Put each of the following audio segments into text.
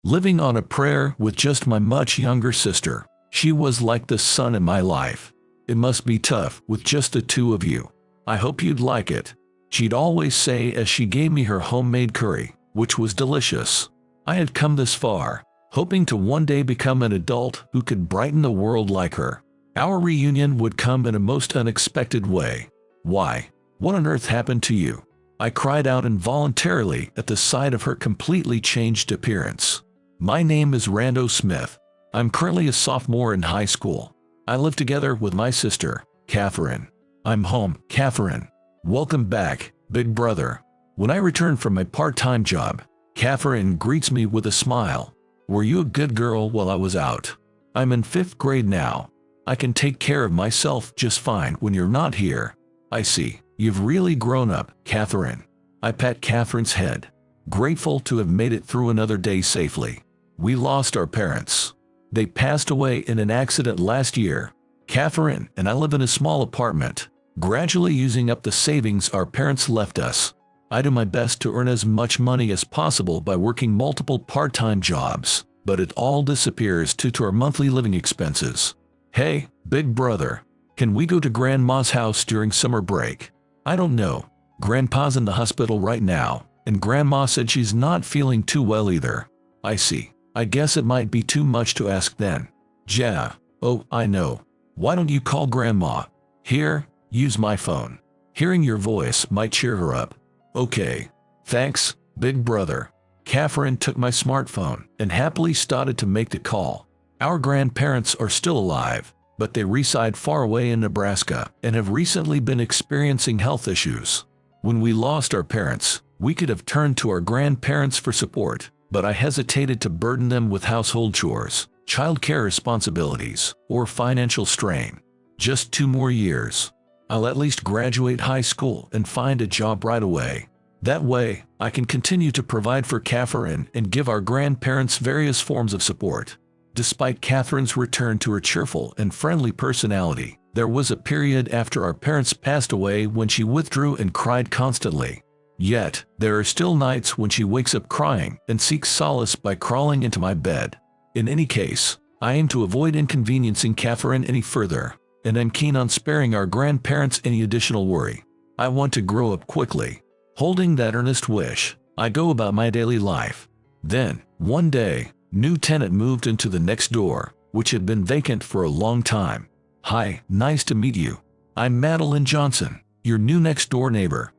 living on a prayer with just my much younger sister. She was like the sun in my life. It must be tough with just the two of you. I hope you'd like it, she'd always say as she gave me her homemade curry, which was delicious. I had come this far, hoping to one day become an adult who could brighten the world like her. Our reunion would come in a most unexpected way. Why? What on earth happened to you? I cried out involuntarily at the sight of her completely changed appearance. My name is Rando Smith. I'm currently a sophomore in high school. I live together with my sister, Catherine. I'm home, Catherine. Welcome back, big brother. When I return from my part-time job, Catherine greets me with a smile. Were you a good girl while I was out? I'm in 5th grade now. I can take care of myself just fine when you're not here. I see. You've really grown up, Catherine. I pat Catherine's head, grateful to have made it through another day safely. We lost our parents. They passed away in an accident last year. Catherine and I live in a small apartment, gradually using up the savings our parents left us. I do my best to earn as much money as possible by working multiple part-time jobs, but it all disappears due to our monthly living expenses. Hey, big brother, can we go to Grandma's house during summer break? I don't know. Grandpa's in the hospital right now, and Grandma said she's not feeling too well either. I see. I guess it might be too much to ask then. Yeah. Oh, I know. Why don't you call Grandma? Here, use my phone. Hearing your voice might cheer her up. Okay. Thanks, big brother. Catherine took my smartphone and happily started to make the call. Our grandparents are still alive, but they reside far away in Nebraska and have recently been experiencing health issues. When we lost our parents, we could have turned to our grandparents for support, but I hesitated to burden them with household chores, childcare responsibilities, or financial strain. Just 2 more years. I'll at least graduate high school and find a job right away. That way, I can continue to provide for Catherine and give our grandparents various forms of support. Despite Catherine's return to her cheerful and friendly personality, there was a period after our parents passed away when she withdrew and cried constantly. Yet, there are still nights when she wakes up crying and seeks solace by crawling into my bed. In any case, I aim to avoid inconveniencing Catherine any further, and I'm keen on sparing our grandparents any additional worry. I want to grow up quickly. Holding that earnest wish, I go about my daily life. Then, one day, new tenant moved into the next door, which had been vacant for a long time. Hi, nice to meet you. I'm Madeline Johnson, your new next door neighbor.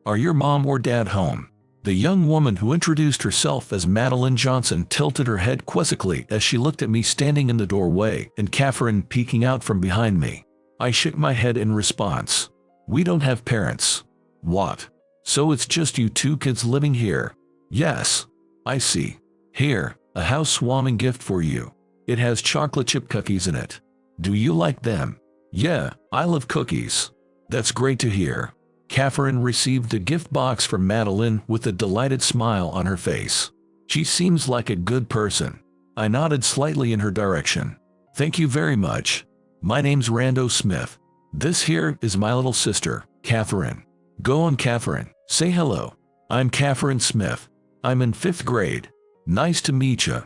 Are your mom or dad home? The young woman who introduced herself as Madeline Johnson tilted her head quizzically as she looked at me standing in the doorway and Catherine peeking out from behind me. I shook my head in response. We don't have parents. What? So it's just you 2 kids living here? Yes. I see. Here, a housewarming gift for you. It has chocolate chip cookies in it. Do you like them? Yeah, I love cookies. That's great to hear. Catherine received the gift box from Madeline with a delighted smile on her face. She seems like a good person. I nodded slightly in her direction. Thank you very much. My name's Rando Smith. This here is my little sister, Catherine. Go on, Catherine. Say hello. I'm Catherine Smith. I'm in 5th grade. Nice to meet you.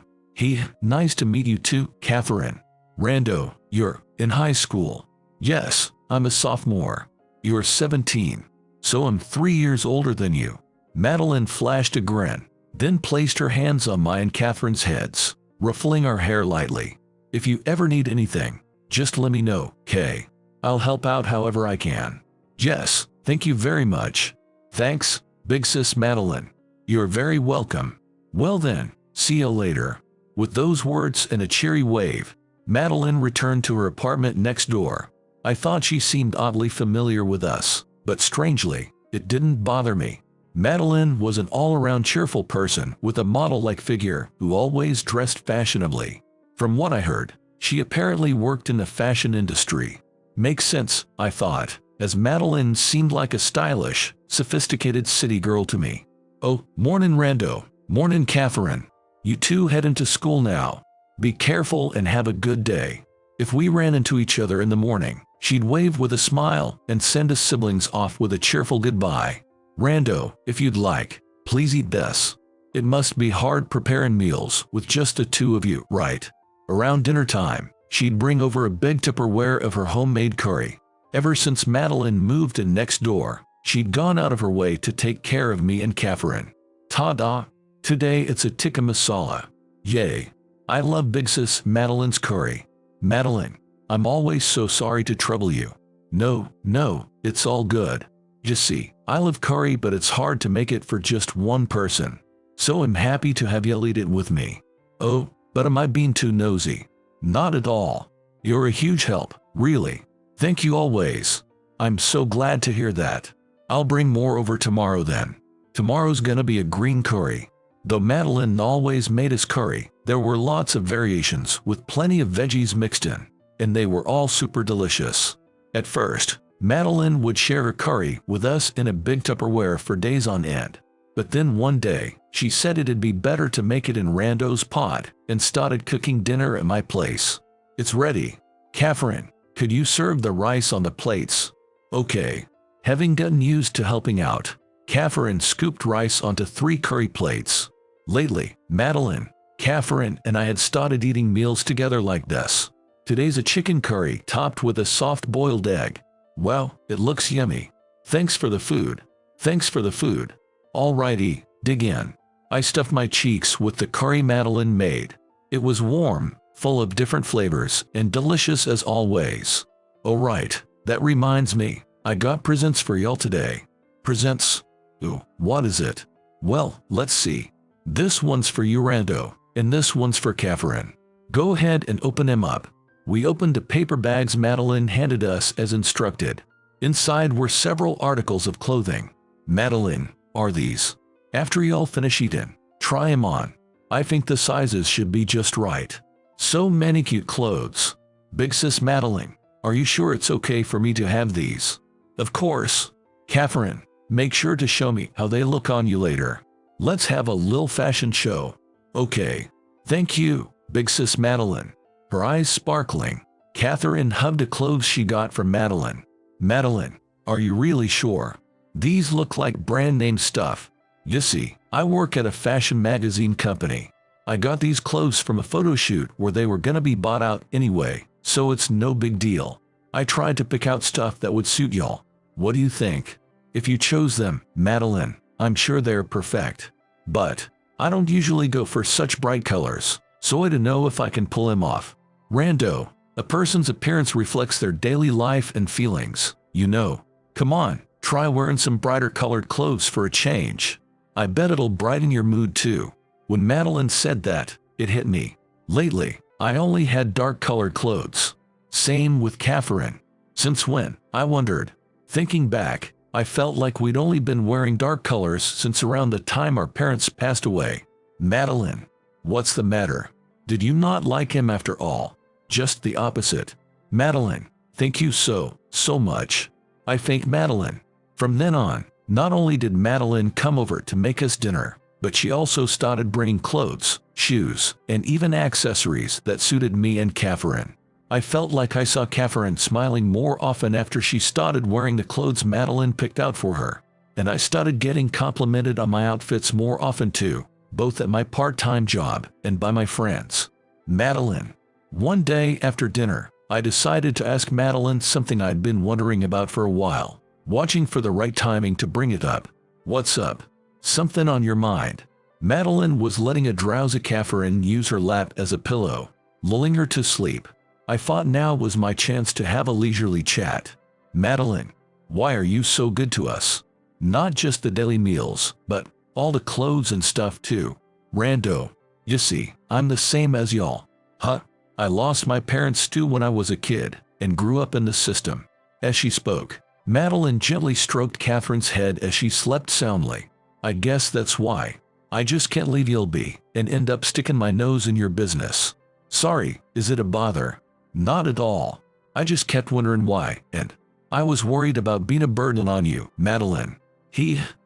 Nice to meet you too, Catherine. Rando, you're in high school. Yes, I'm a sophomore. You're 17. So I'm 3 years older than you. Madeline flashed a grin, then placed her hands on mine and Catherine's heads, ruffling our hair lightly. If you ever need anything, just let me know, Kay. I'll help out however I can. Yes, thank you very much. Thanks, big sis Madeline. You're very welcome. Well then, see you later. With those words and a cheery wave, Madeline returned to her apartment next door. I thought she seemed oddly familiar with us, but strangely, it didn't bother me. Madeline was an all-around cheerful person with a model-like figure who always dressed fashionably. From what I heard, she apparently worked in the fashion industry. Makes sense, I thought, as Madeline seemed like a stylish, sophisticated city girl to me. Oh, mornin' Rando, mornin' Catherine. You 2 head into school now. Be careful and have a good day. If we ran into each other in the morning, she'd wave with a smile and send us siblings off with a cheerful goodbye. Rando, if you'd like, please eat this. It must be hard preparing meals with just the two of you, right? Around dinner time, she'd bring over a big Tupperware of her homemade curry. Ever since Madeline moved in next door, she'd gone out of her way to take care of me and Catherine. Ta-da! Today it's a tikka masala. Yay! I love Big Sis Madeline's curry. Madeline, I'm always so sorry to trouble you. No, it's all good. You see, I love curry, but it's hard to make it for just one person. So I'm happy to have you eat it with me. Oh, but am I being too nosy? Not at all. You're a huge help, really. Thank you always. I'm so glad to hear that. I'll bring more over tomorrow then. Tomorrow's gonna be a green curry. Though Madeline always made us curry, there were lots of variations with plenty of veggies mixed in, and they were all super delicious. At first, Madeline would share her curry with us in a big Tupperware for days on end. But then one day, she said it'd be better to make it in Rando's pot and started cooking dinner at my place. It's ready. Catherine, could you serve the rice on the plates? Okay. Having gotten used to helping out, Catherine scooped rice onto 3 curry plates. Lately, Madeline, Catherine, and I had started eating meals together like this. Today's a chicken curry topped with a soft boiled egg. Wow, it looks yummy. Thanks for the food. Thanks for the food. Alrighty, dig in. I stuffed my cheeks with the curry Madeline made. It was warm, full of different flavors, and delicious as always. Oh right, that reminds me, I got presents for y'all today. Presents? Ooh, what is it? Well, let's see. This one's for you, Rando, and this one's for Catherine. Go ahead and open them up. We opened the paper bags Madeline handed us as instructed. Inside were several articles of clothing. Madeline, are these? After y'all finish eating, try 'em on. I think the sizes should be just right. So many cute clothes. Big Sis Madeline, are you sure it's okay for me to have these? Of course. Catherine, make sure to show me how they look on you later. Let's have a little fashion show. Okay. Thank you, Big Sis Madeline. Her eyes sparkling, Catherine hugged the clothes she got from Madeline. Madeline, are you really sure? These look like brand name stuff. You see, I work at a fashion magazine company. I got these clothes from a photo shoot where they were gonna be bought out anyway, so it's no big deal. I tried to pick out stuff that would suit y'all. What do you think? If you chose them, Madeline, I'm sure they're perfect. But I don't usually go for such bright colors, so I don't know if I can pull them off. Rando, a person's appearance reflects their daily life and feelings, you know. Come on, try wearing some brighter colored clothes for a change. I bet it'll brighten your mood too. When Madeline said that, it hit me. Lately, I only had dark colored clothes. Same with Catherine. Since when? I wondered. Thinking back, I felt like we'd only been wearing dark colors since around the time our parents passed away. Madeline, what's the matter? Did you not like him after all? Just the opposite. Madeline, thank you so much. I thank Madeline. From then on, not only did Madeline come over to make us dinner, but she also started bringing clothes, shoes, and even accessories that suited me and Catherine. I felt like I saw Catherine smiling more often after she started wearing the clothes Madeline picked out for her. And I started getting complimented on my outfits more often too, both at my part-time job and by my friends. Madeline. One day after dinner, I decided to ask Madeline something I'd been wondering about for a while, watching for the right timing to bring it up. What's up? Something on your mind? Madeline was letting a drowsy Catherine use her lap as a pillow, lulling her to sleep. I thought now was my chance to have a leisurely chat. Madeline, why are you so good to us? Not just the daily meals, but all the clothes and stuff too. Rando, you see, I'm the same as y'all. Huh? I lost my parents too when I was a kid, and grew up in the system. As she spoke, Madeline gently stroked Catherine's head as she slept soundly. I guess that's why. I just can't leave you'll be, and end up sticking my nose in your business. Sorry, is it a bother? Not at all. I just kept wondering why, and I was worried about being a burden on you, Madeline.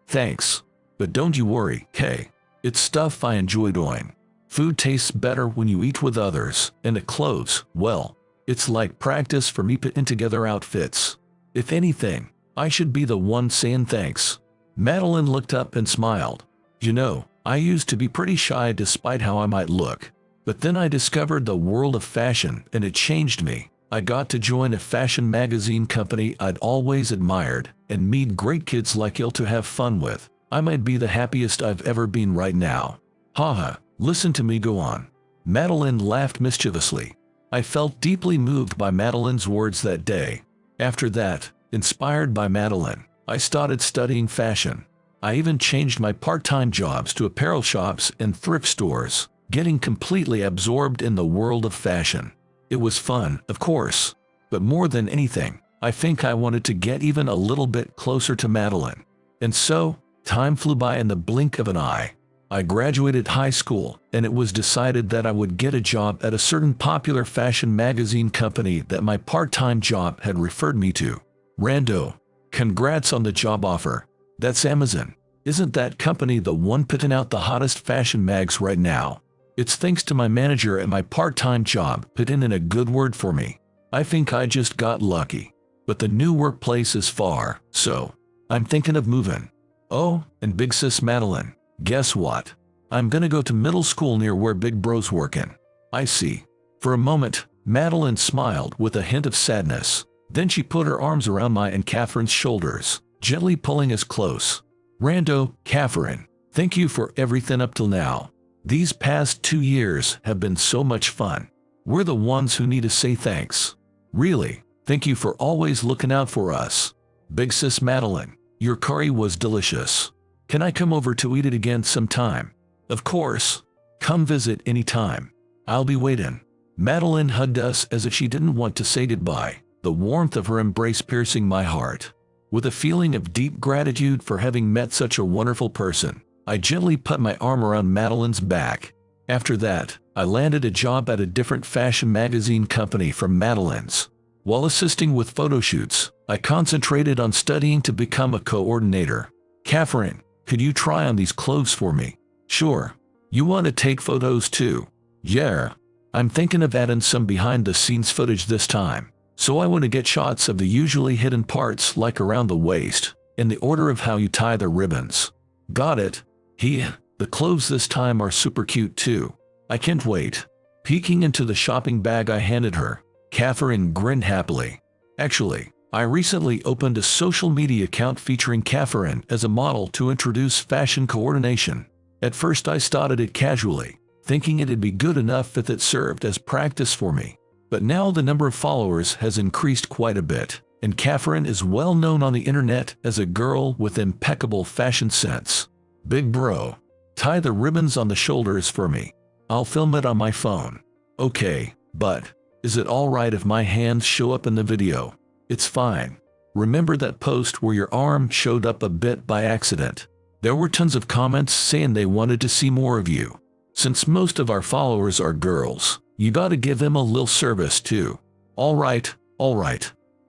Thanks. But don't you worry, hey. It's stuff I enjoy doing. Food tastes better when you eat with others, and the clothes, well, it's like practice for me putting together outfits. If anything, I should be the one saying thanks. Madeline looked up and smiled. You know, I used to be pretty shy despite how I might look. But then I discovered the world of fashion and it changed me. I got to join a fashion magazine company I'd always admired and meet great kids like you to have fun with. I might be the happiest I've ever been right now. Haha, listen to me go on. Madeline laughed mischievously. I felt deeply moved by Madeline's words that day. After that, inspired by Madeline, I started studying fashion. I even changed my part-time jobs to apparel shops and thrift stores, getting completely absorbed in the world of fashion. It was fun, of course, but more than anything, I think I wanted to get even a little bit closer to Madeline. And so, time flew by in the blink of an eye. I graduated high school, and it was decided that I would get a job at a certain popular fashion magazine company that my part-time job had referred me to. Rando, congrats on the job offer. That's Amazon. Isn't that company the one putting out the hottest fashion mags right now? It's thanks to my manager at my part-time job putting in a good word for me. I think I just got lucky. But the new workplace is far, so I'm thinking of moving. Oh, and big sis Madeline, guess what? I'm gonna go to middle school near where big bro's working. I see. For a moment, Madeline smiled with a hint of sadness. Then she put her arms around my and Catherine's shoulders, gently pulling us close. Rando, Catherine, thank you for everything up till now. These past 2 years have been so much fun. We're the ones who need to say thanks. Really, thank you for always looking out for us. Big sis Madeline, your curry was delicious. Can I come over to eat it again sometime? Of course. Come visit anytime. I'll be waiting. Madeline hugged us as if she didn't want to say goodbye, the warmth of her embrace piercing my heart. With a feeling of deep gratitude for having met such a wonderful person, I gently put my arm around Madeline's back. After that, I landed a job at a different fashion magazine company from Madeline's. While assisting with photo shoots, I concentrated on studying to become a coordinator. Catherine, could you try on these clothes for me? Sure. You want to take photos too? Yeah. I'm thinking of adding some behind-the-scenes footage this time. So I want to get shots of the usually hidden parts like around the waist, in the order of how you tie the ribbons. Got it. The clothes this time are super cute too. I can't wait. Peeking into the shopping bag I handed her, Catherine grinned happily. Actually, I recently opened a social media account featuring Catherine as a model to introduce fashion coordination. At first I started it casually, thinking it'd be good enough if it served as practice for me. But now the number of followers has increased quite a bit, and Catherine is well known on the internet as a girl with impeccable fashion sense. Big bro, tie the ribbons on the shoulders for me. I'll film it on my phone. Okay, but is it alright if my hands show up in the video? It's fine. Remember that post where your arm showed up a bit by accident? There were tons of comments saying they wanted to see more of you. Since most of our followers are girls, you gotta give them a little service too. Alright.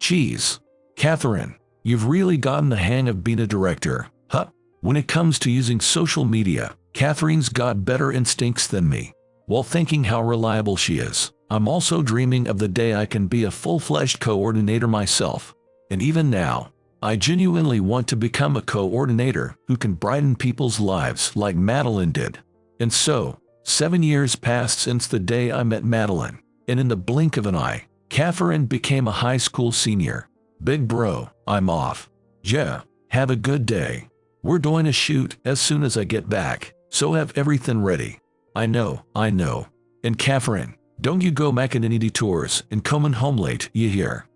Jeez. Catherine, you've really gotten the hang of being a director, huh? When it comes to using social media, Catherine's got better instincts than me. While thinking how reliable she is, I'm also dreaming of the day I can be a full-fledged coordinator myself. And even now, I genuinely want to become a coordinator who can brighten people's lives like Madeline did. And so, 7 years passed since the day I met Madeline, and in the blink of an eye, Catherine became a high school senior. Big bro, I'm off. Yeah, have a good day. We're doing a shoot as soon as I get back, so have everything ready. I know. And Catherine, don't you go making any detours and coming home late, you hear?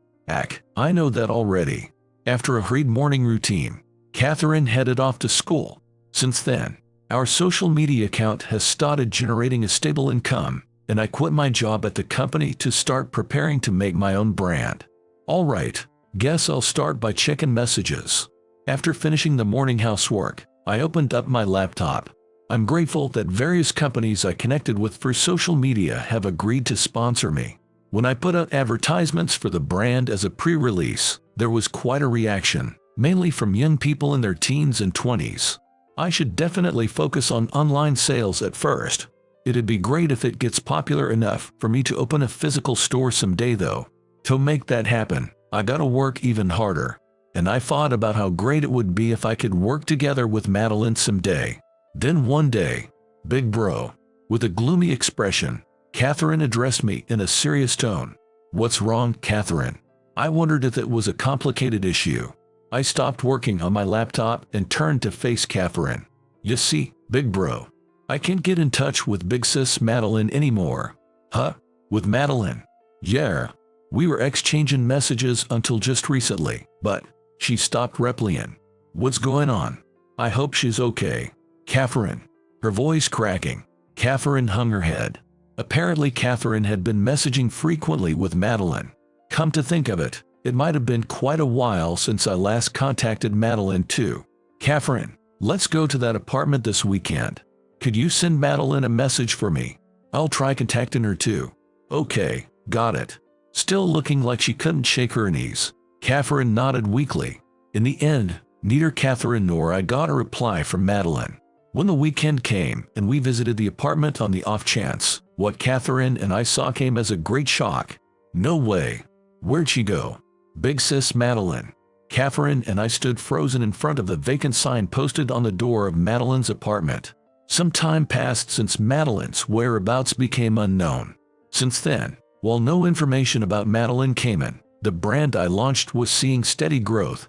I know that already. After a hurried morning routine, Catherine headed off to school. Since then, our social media account has started generating a stable income, and I quit my job at the company to start preparing to make my own brand. Alright, guess I'll start by checking messages. After finishing the morning housework, I opened up my laptop. I'm grateful that various companies I connected with for social media have agreed to sponsor me. When I put out advertisements for the brand as a pre-release, there was quite a reaction, mainly from young people in their teens and 20s. I should definitely focus on online sales at first. It'd be great if it gets popular enough for me to open a physical store someday though. To make that happen, I gotta work even harder. And I thought about how great it would be if I could work together with Madeline someday. Then one day, big bro, with a gloomy expression, Catherine addressed me in a serious tone. "What's wrong, Catherine?" I wondered if it was a complicated issue. I stopped working on my laptop and turned to face Catherine. "You see, big bro, I can't get in touch with big sis Madeline anymore." "Huh? With Madeline?" "Yeah. We were exchanging messages until just recently, but she stopped replying." "What's going on?" "I hope she's okay." "Catherine." Her voice cracking. Catherine hung her head. Apparently Catherine had been messaging frequently with Madeline. Come to think of it, it might have been quite a while since I last contacted Madeline too. "Catherine, let's go to that apartment this weekend. Could you send Madeline a message for me? I'll try contacting her too." "Okay, got it." Still looking like she couldn't shake her knees, Catherine nodded weakly. In the end, neither Catherine nor I got a reply from Madeline. When the weekend came and we visited the apartment on the off chance, what Catherine and I saw came as a great shock. "No way. Where'd she go?" "Big sis Madeline." Catherine and I stood frozen in front of the vacant sign posted on the door of Madeline's apartment. Some time passed since Madeline's whereabouts became unknown. Since then, while no information about Madeline came in, the brand I launched was seeing steady growth.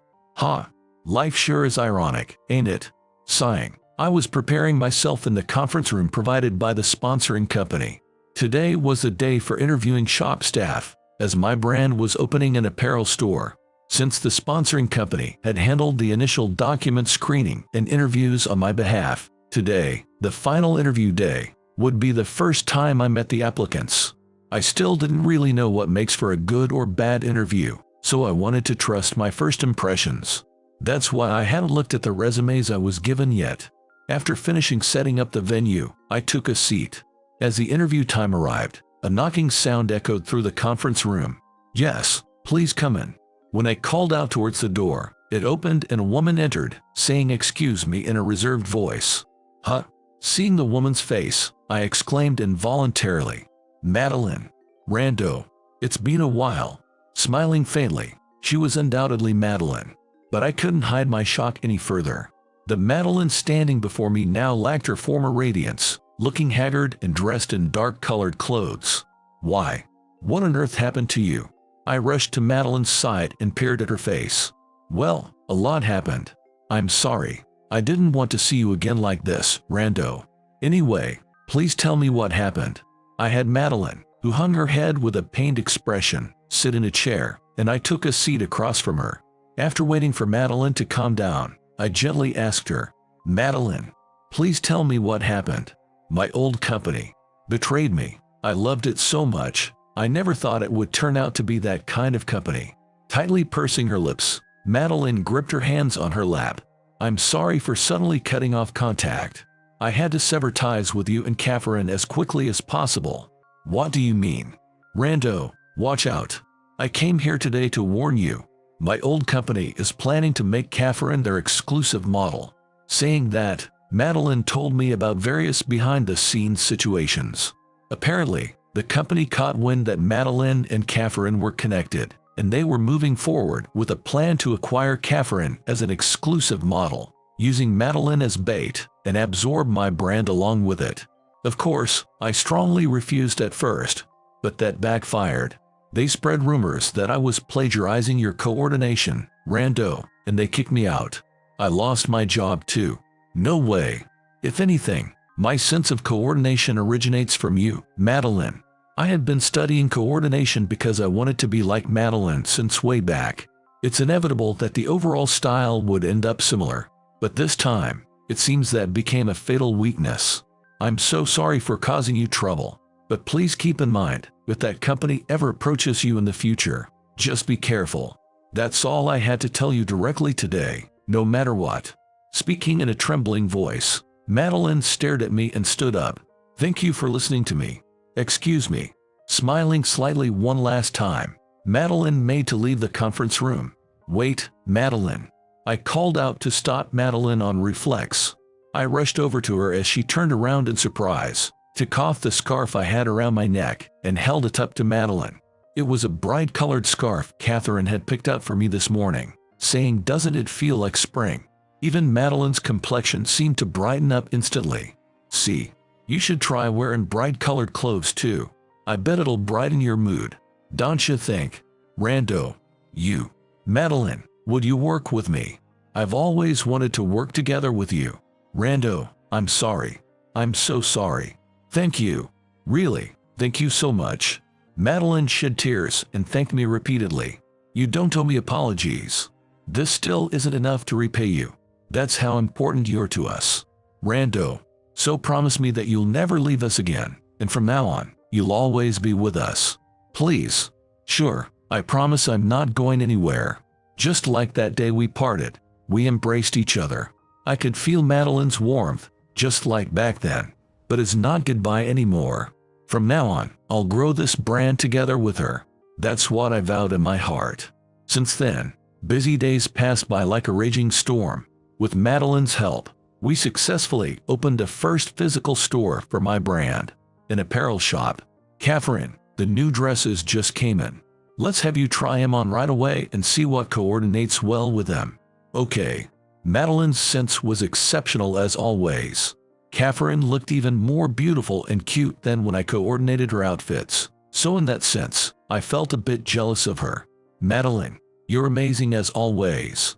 Life sure is ironic, ain't it? Sighing, I was preparing myself in the conference room provided by the sponsoring company. Today was the day for interviewing shop staff, as my brand was opening an apparel store. Since the sponsoring company had handled the initial document screening and interviews on my behalf, today, the final interview day, would be the first time I met the applicants. I still didn't really know what makes for a good or bad interview, so I wanted to trust my first impressions. That's why I hadn't looked at the resumes I was given yet. After finishing setting up the venue, I took a seat. As the interview time arrived, a knocking sound echoed through the conference room. "Yes, please come in." When I called out towards the door, it opened and a woman entered, saying "excuse me" in a reserved voice. "Huh?" Seeing the woman's face, I exclaimed involuntarily, "Madeline." "Rando. It's been a while." Smiling faintly, she was undoubtedly Madeline. But I couldn't hide my shock any further. The Madeline standing before me now lacked her former radiance, looking haggard and dressed in dark-colored clothes. "Why? What on earth happened to you?" I rushed to Madeline's side and peered at her face. "Well, a lot happened. I'm sorry. I didn't want to see you again like this, Rando. Anyway, please tell me what happened." I had Madeline, who hung her head with a pained expression, sit in a chair, and I took a seat across from her. After waiting for Madeline to calm down, I gently asked her, "Madeline, please tell me what happened. My old company betrayed me. I loved it so much. I never thought it would turn out to be that kind of company." Tightly pursing her lips, Madeline gripped her hands on her lap. "I'm sorry for suddenly cutting off contact. I had to sever ties with you and Catherine as quickly as possible." "What do you mean?" "Rando, watch out. I came here today to warn you. My old company is planning to make Catherine their exclusive model." Saying that, Madeline told me about various behind-the-scenes situations. Apparently, the company caught wind that Madeline and Catherine were connected, and they were moving forward with a plan to acquire Catherine as an exclusive model, using Madeline as bait, and absorb my brand along with it. Of course, I strongly refused at first, but that backfired. They spread rumors that I was plagiarizing your coordination, Rando, and they kicked me out. I lost my job too. No way. If anything, my sense of coordination originates from you, Madeline. I had been studying coordination because I wanted to be like Madeline since way back. It's inevitable that the overall style would end up similar, but this time, it seems that became a fatal weakness. I'm so sorry for causing you trouble, but please keep in mind, if that company ever approaches you in the future, just be careful. That's all I had to tell you directly today, no matter what." Speaking in a trembling voice, Madeline stared at me and stood up. "Thank you for listening to me. Excuse me." Smiling slightly one last time, Madeline made to leave the conference room. "Wait, Madeline." I called out to stop Madeline on reflex. I rushed over to her as she turned around in surprise, took off the scarf I had around my neck, and held it up to Madeline. It was a bright-colored scarf Catherine had picked up for me this morning, saying, "Doesn't it feel like spring?" Even Madeline's complexion seemed to brighten up instantly. See, you should try wearing bright-colored clothes too. I bet it'll brighten your mood. Don't you think? Rando. You. Madeline, would you work with me? I've always wanted to work together with you. Rando, I'm sorry. I'm so sorry. Thank you. Really, thank you so much. Madeline shed tears and thanked me repeatedly. You don't owe me apologies. This still isn't enough to repay you. That's how important you're to us. Rando, so promise me that you'll never leave us again, and from now on, you'll always be with us. Please. Sure, I promise I'm not going anywhere. Just like that day we parted, we embraced each other. I could feel Madeline's warmth, just like back then. But it's not goodbye anymore. From now on, I'll grow this brand together with her. That's what I vowed in my heart. Since then, busy days passed by like a raging storm. With Madeline's help, we successfully opened a first physical store for my brand, an apparel shop. Catherine, the new dresses just came in. Let's have you try them on right away and see what coordinates well with them. Okay. Madeline's sense was exceptional as always. Catherine looked even more beautiful and cute than when I coordinated her outfits. So in that sense, I felt a bit jealous of her. Madeline, you're amazing as always.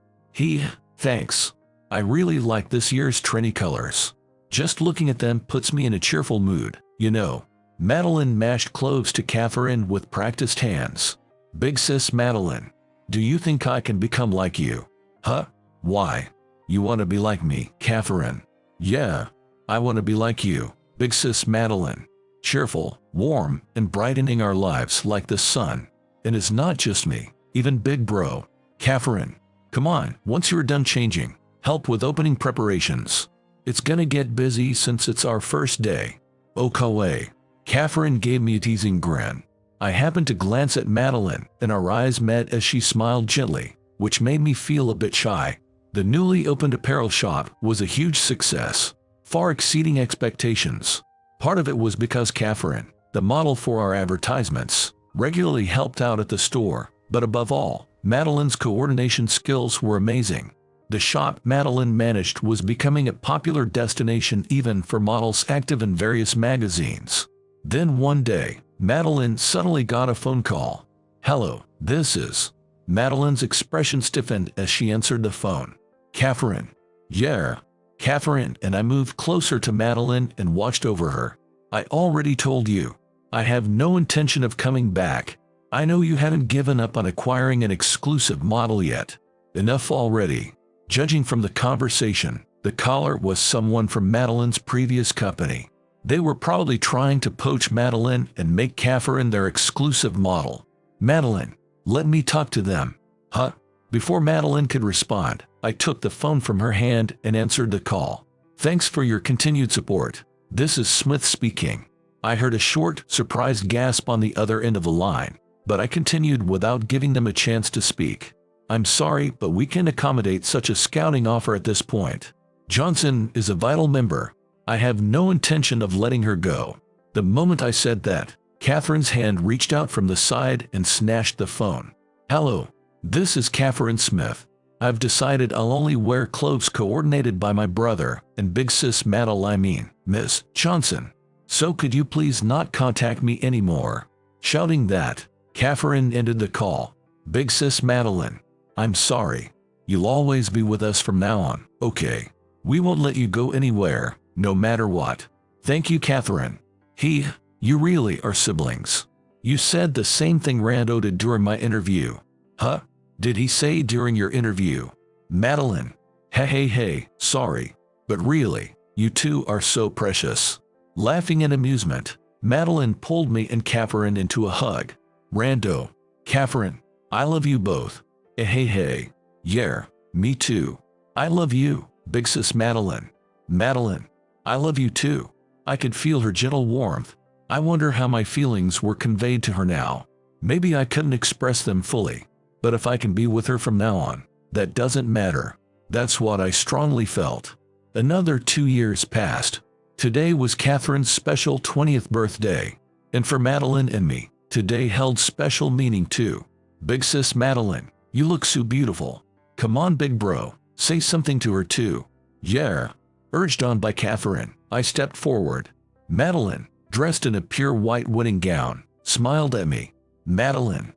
Thanks. I really like this year's trendy colors. Just looking at them puts me in a cheerful mood, you know. Madeline mashed cloves to Catherine with practiced hands. Big sis Madeline, do you think I can become like you? Huh? Why? You want to be like me, Catherine? Yeah. I want to be like you, big sis Madeline. Cheerful, warm, and brightening our lives like the sun. And it's not just me, even big bro. Catherine, come on, once you're done changing, help with opening preparations. It's gonna get busy since it's our first day. Okay. Catherine gave me a teasing grin. I happened to glance at Madeline, and our eyes met as she smiled gently, which made me feel a bit shy. The newly opened apparel shop was a huge success, far exceeding expectations. Part of it was because Catherine, the model for our advertisements, regularly helped out at the store, but above all, Madeline's coordination skills were amazing. The shop Madeline managed was becoming a popular destination even for models active in various magazines. Then one day, Madeline suddenly got a phone call. Hello, this is... Madeline's expression stiffened as she answered the phone. Catherine. Yeah. Catherine, and I moved closer to Madeline and watched over her. I already told you. I have no intention of coming back. I know you haven't given up on acquiring an exclusive model yet. Enough already. Judging from the conversation, the caller was someone from Madeline's previous company. They were probably trying to poach Madeline and make Catherine their exclusive model. Madeline, let me talk to them. Huh? Before Madeline could respond, I took the phone from her hand and answered the call. Thanks for your continued support. This is Smith speaking. I heard a short, surprised gasp on the other end of the line, but I continued without giving them a chance to speak. I'm sorry, but we can't accommodate such a scouting offer at this point. Johnson is a vital member. I have no intention of letting her go. The moment I said that, Catherine's hand reached out from the side and snatched the phone. Hello, this is Catherine Smith. I've decided I'll only wear clothes coordinated by my brother and big sis Miss Johnson. So could you please not contact me anymore? Shouting that, Catherine ended the call. Big sis Madeline, I'm sorry. You'll always be with us from now on, okay? We won't let you go anywhere, no matter what. Thank you, Catherine. You really are siblings. You said the same thing Rando did during my interview. Huh? Did he say during your interview? Madeline. Hey, sorry. But really, you two are so precious. Laughing in amusement, Madeline pulled me and Catherine into a hug. Rando. Catherine, I love you both. Hey. Yeah, me too. I love you, big sis Madeline. Madeline, I love you too. I could feel her gentle warmth. I wonder how my feelings were conveyed to her now. Maybe I couldn't express them fully, but if I can be with her from now on, that doesn't matter. That's what I strongly felt. Another 2 years passed. Today was Catherine's special 20th birthday, and for Madeline and me, today held special meaning too. Big sis Madeline, you look so beautiful. Come on, big bro, Say something to her too. Yeah. Urged on by Catherine, I stepped forward. Madeline, dressed in a pure white wedding gown, smiled at me. Madeline.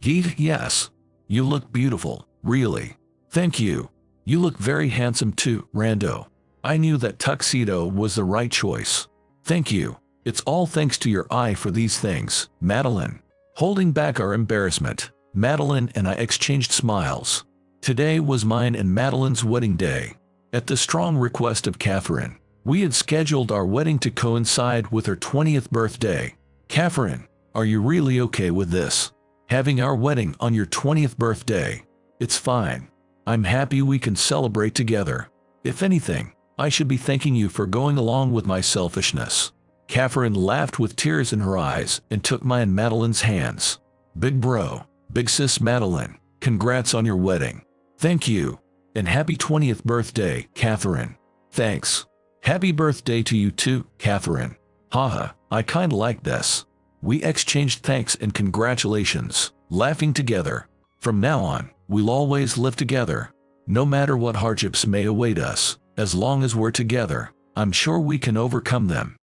Yes. You look beautiful, really. Thank you. You look very handsome too, Rando. I knew that tuxedo was the right choice. Thank you. It's all thanks to your eye for these things, Madeline. Holding back our embarrassment, Madeline and I exchanged smiles. Today was mine and Madeline's wedding day. At the strong request of Catherine, we had scheduled our wedding to coincide with her 20th birthday. Catherine, are you really okay with this? Having our wedding on your 20th birthday? It's fine. I'm happy we can celebrate together. If anything, I should be thanking you for going along with my selfishness. Catherine laughed with tears in her eyes and took my and Madeline's hands. Big bro, big sis Madeline, congrats on your wedding. Thank you. And happy 20th birthday, Catherine. Thanks. Happy birthday to you too, Catherine. Haha, I kinda like this. We exchanged thanks and congratulations, laughing together. From now on, we'll always live together. No matter what hardships may await us, as long as we're together, I'm sure we can overcome them.